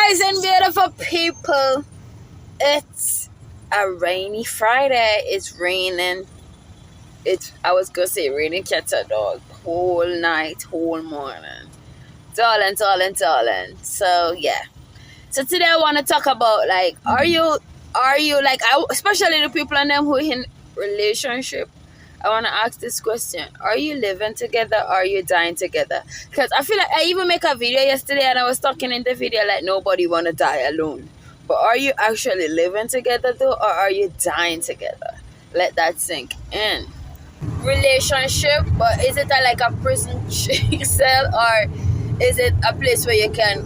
Nice and beautiful people. It's a rainy Friday. It's raining. I was gonna say raining cats and dog. Whole night, whole morning. Darling. So yeah. So today I want to talk about like, are you like, especially the people and them who in relationship. I want to ask this question: are you living together or are you dying together? Because I feel like I even make a video yesterday and I was talking in the video like nobody want to die alone. But are you actually living together though, or are you dying together? Let that sink in. Relationship, but is it like a prison cell, or is it a place where you can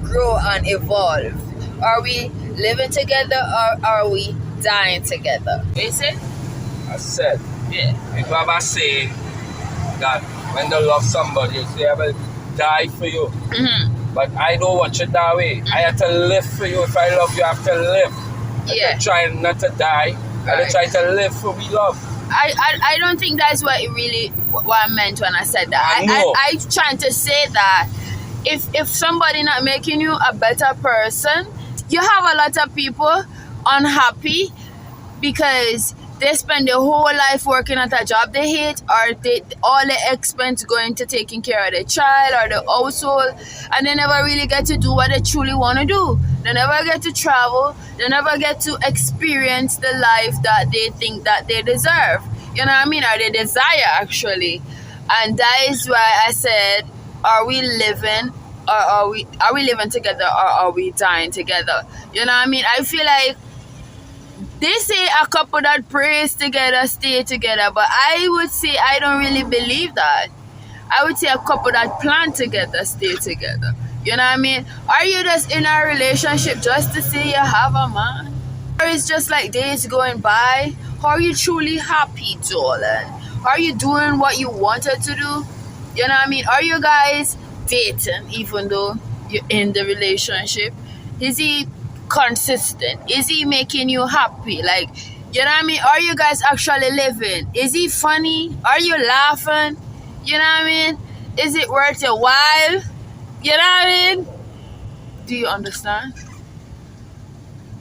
grow and evolve? Are we living together or are we dying together? Is it? I said, Yeah. people have a saying that when they love somebody, they will die for you. Mm-hmm. But I don't watch it that way. I have to live for you. If I love you, I have to live. Yeah. I try not to die. I try to live for we love. I don't think that's what I meant when I said that. I trying to say that if somebody not making you a better person, you have a lot of people unhappy because they spend their whole life working at a job they hate, or all the expense going to taking care of the child or the household, and they never really get to do what they truly want to do. They never get to travel. They never get to experience the life that they think that they deserve. You know what I mean? Or they desire, actually. And that is why I said, are we living or are we living together, or are we dying together? You know what I mean? I feel like they say a couple that prays together stay together, but I would say I don't really believe that. I would say a couple that plan together stay together. You know what I mean? Are you just in a relationship just to say you have a man? Or it's just like days going by? Are you truly happy, darling? Are you doing what you wanted to do? You know what I mean? Are you guys dating even though you're in the relationship? Is he consistent? Is he making you happy? Like, you know what I mean? Are you guys actually living? Is he funny? Are you laughing? You know what I mean? Is it worth your while? You know what I mean? Do you understand?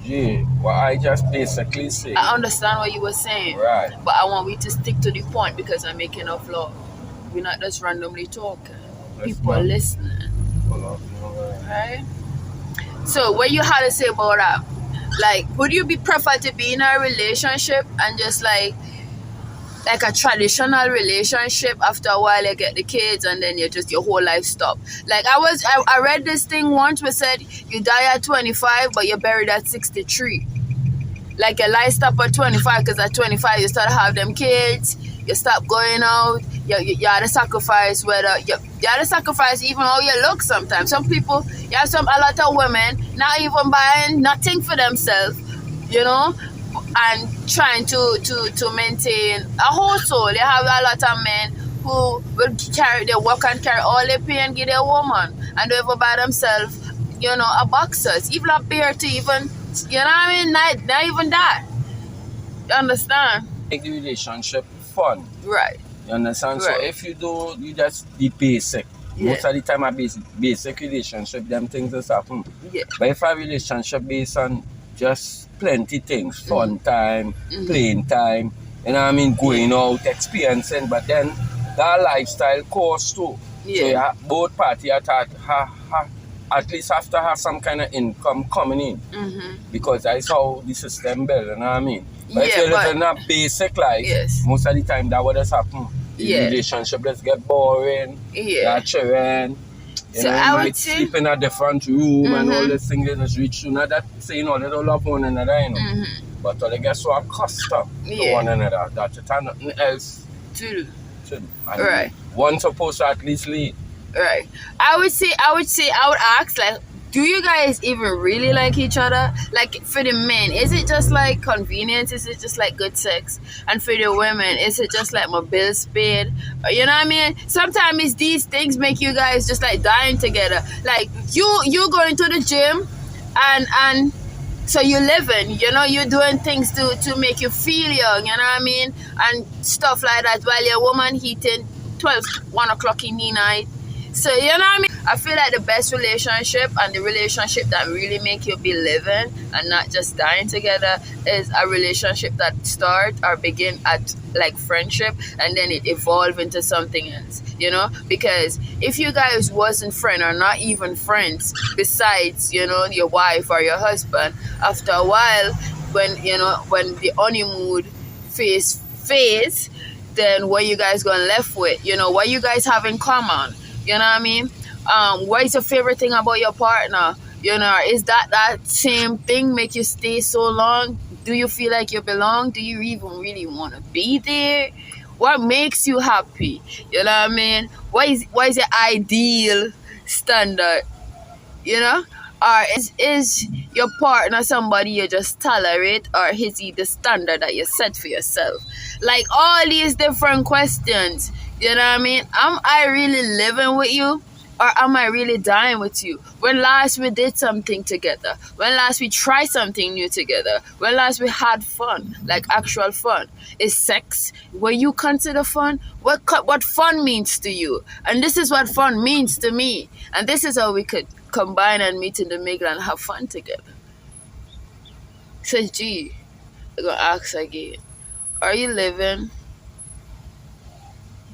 Yeah, what I just basically say. I understand what you were saying. Right. But I want we to stick to the point because I'm making enough love. We're not just randomly talking. People are listening. Right? So what you had to say about that? Like, would you be prefer to be in a relationship and just like a traditional relationship, after a while you get the kids and then your whole life stop? Like I read this thing once where said you die at 25 but you're buried at 63. Like your life stop at 25 because at 25 you start to have them kids, you stop going out, you had to sacrifice you had to sacrifice even how you look sometimes. Some people, you have a lot of women not even buying nothing for themselves, you know, and trying to maintain a household. You have a lot of men who will they work and carry all their pay and give their woman, and they ever buy themselves, you know, a boxers, even a beer to even, you know what I mean? Not even that. You understand? Make the relationship fun. Right. You understand? Right. So if you do, you just be basic. Yeah. Most of the time a basic relationship, them things just happen. Yeah. But if a relationship based on just plenty things, fun time, playing time, you know what I mean, going out, experiencing, but then that lifestyle costs too. Yeah. So you have, both parties at least have to have some kind of income coming in. Because that's how the system built, you know what I mean? But if you live in a basic life, most of the time that would just happen. The relationship just get boring. Yeah. Children. So know, I you would say, sleep in a different room and all these things, they just reach to. Not that saying all they don't love one another, you know. But they get so accustomed to one another that it has nothing else to do. Right. One supposed to at least lead. Right. I would ask, like, do you guys even really like each other? Like, for the men, is it just like convenience? Is it just like good sex? And for the women, is it just like my bills paid? You know what I mean? Sometimes these things make you guys just like dying together. Like, you going to the gym and so you living, you know, you're doing things to make you feel young, you know what I mean? And stuff like that, while your woman eating 1 o'clock in the night, So, you know what I mean? I feel like the best relationship and the relationship that really make you be living and not just dying together is a relationship that start or begin at like friendship and then it evolve into something else, you know? Because if you guys wasn't friends or not even friends besides, you know, your wife or your husband, after a while, when the honeymoon phase, then what you guys gonna left with? You know, what you guys have in common? You know what I mean? What is your favorite thing about your partner? You know, is that same thing make you stay so long? Do you feel like you belong? Do you even really want to be there? What makes you happy? You know what I mean? What is your ideal standard? You know? Or is your partner somebody you just tolerate, or is he the standard that you set for yourself? Like all these different questions, you know what I mean? Am I really living with you, or am I really dying with you? When last we did something together? When last we tried something new together? When last we had fun, like actual fun? Is sex what you consider fun? What fun means to you? And this is what fun means to me. And this is how we could combine and meet in the middle and have fun together. So G, I'm gonna ask again. Are you living?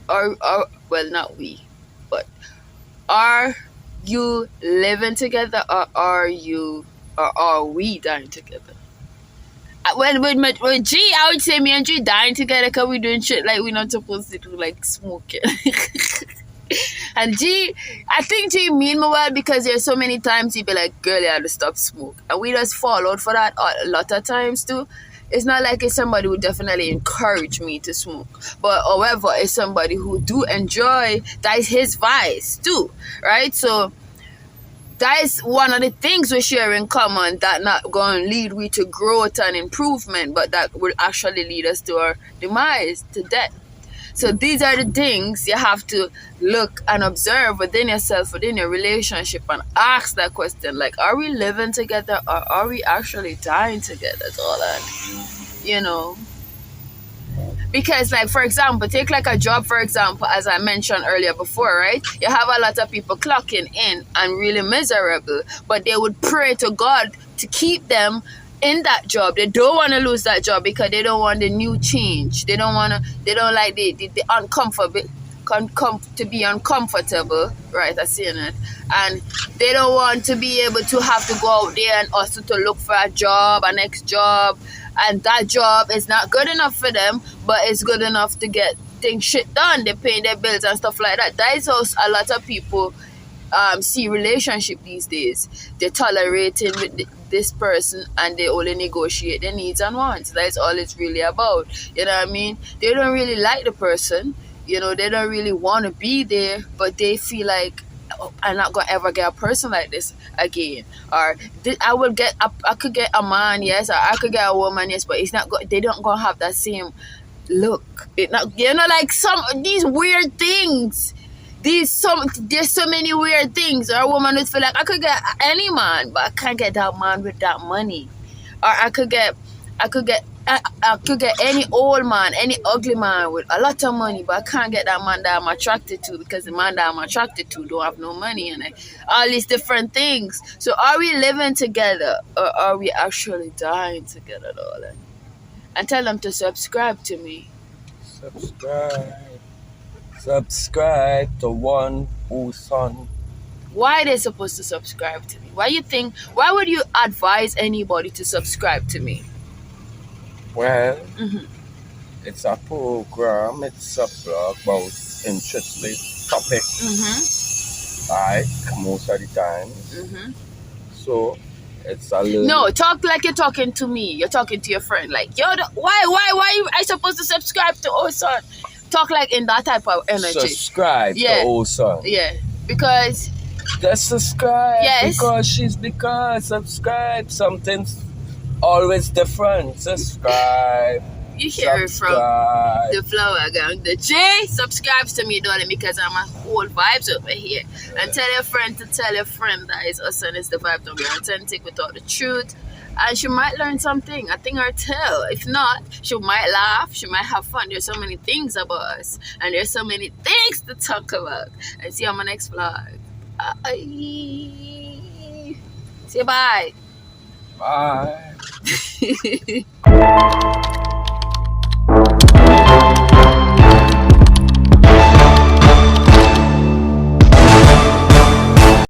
Or well, not we, but are you living together, or are we dying together? With G, I would say me and G dying together because we doing shit like we're not supposed to do, like smoking. And G, I think G mean me well because there's so many times he be like, girl, you have to stop smoke. And we just fall out for that a lot of times too. It's not like it's somebody who definitely encourage me to smoke. But however, it's somebody who do enjoy, that is his vice too, right? So that is one of the things we share in common that not going to lead we to growth and improvement, but that will actually lead us to our demise, to death. So these are the things you have to look and observe within yourself, within your relationship, and ask that question, like, are we living together, or are we actually dying together? That's all that, you know. Because, like, for example, take like a job, for example, as I mentioned earlier before, right? You have a lot of people clocking in and really miserable, but they would pray to God to keep them in that job. They don't want to lose that job because they don't want the new change. They don't like the uncomfortable, to be uncomfortable, right? I'm saying it. And they don't want to be able to have to go out there and also to look for a job, a next job. And that job is not good enough for them, but it's good enough to get things shit done. They pay their bills and stuff like that. That is how a lot of people see relationship these days. They're tolerating with this person and they only negotiate their needs and wants. That's all it's really about. You know what I mean? They don't really like the person. You know, they don't really want to be there, but they feel like, oh, I'm not gonna ever get a person like this again. Or I could get a man, yes, or I could get a woman, yes, but it's not. They don't gonna have that same look. It not, you know, like some these weird things. There's so many weird things. Or a woman would feel like I could get any man, but I can't get that man with that money. Or I could get any old man, any ugly man with a lot of money, but I can't get that man that I'm attracted to because the man that I'm attracted to don't have no money and all these different things. So are we living together, or are we actually dying together, darling? And tell them to subscribe to me. Subscribe to One Who Son. Why are they supposed to subscribe to me? Why would you advise anybody to subscribe to me? Well, it's a program, it's a blog about interesting topics, like most of the time. So it's a little... No, talk like you're talking to me. You're talking to your friend. Like, why I supposed to subscribe to Oson? Talk like in that type of energy. Subscribe to Oson. Yeah, because... Just subscribe. Yes. Because subscribe. Something's always different. Subscribe. You hear it from the Flower Gang. The J subscribes to me, darling, because I'm a whole vibes over here. Yeah. And tell your friend to tell your friend that it's us and it's the vibe. Don't be authentic without the truth. And she might learn something, a thing or two. If not, she might laugh, she might have fun. There's so many things about us, and there's so many things to talk about. And see you on my next vlog. See you, bye. Bye.